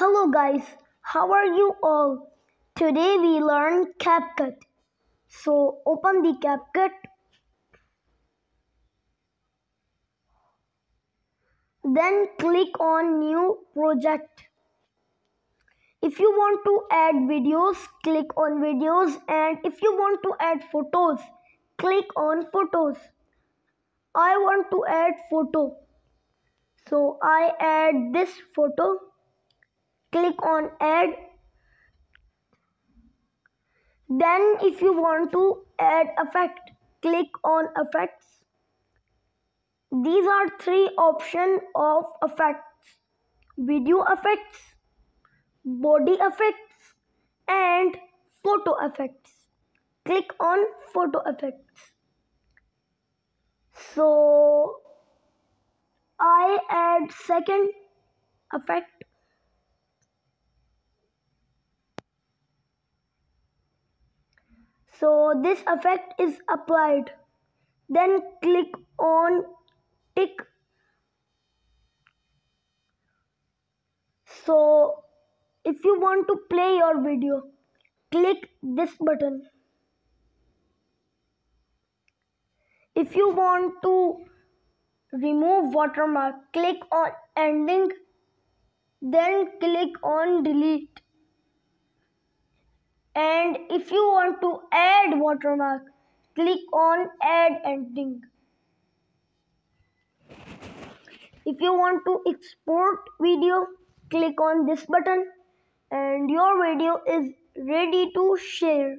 Hello guys, how are you all? Today we learn CapCut. So open the CapCut, then click on New Project. If you want to add videos, click on Videos, and if you want to add photos, click on Photos. I want to add photo, so I add this photo. Click on Add. Then if you want to add effect, click on Effects. These are three options of effects: video effects, body effects, and photo effects. Click on photo effects. So I add second effect. So this effect is applied. Then click on tick. So if you want to play your video, click this button. If you want to remove watermark, click on ending, then click on delete. And if you want to add watermark, click on add ending. If you want to export video, click on this button and your video is ready to share.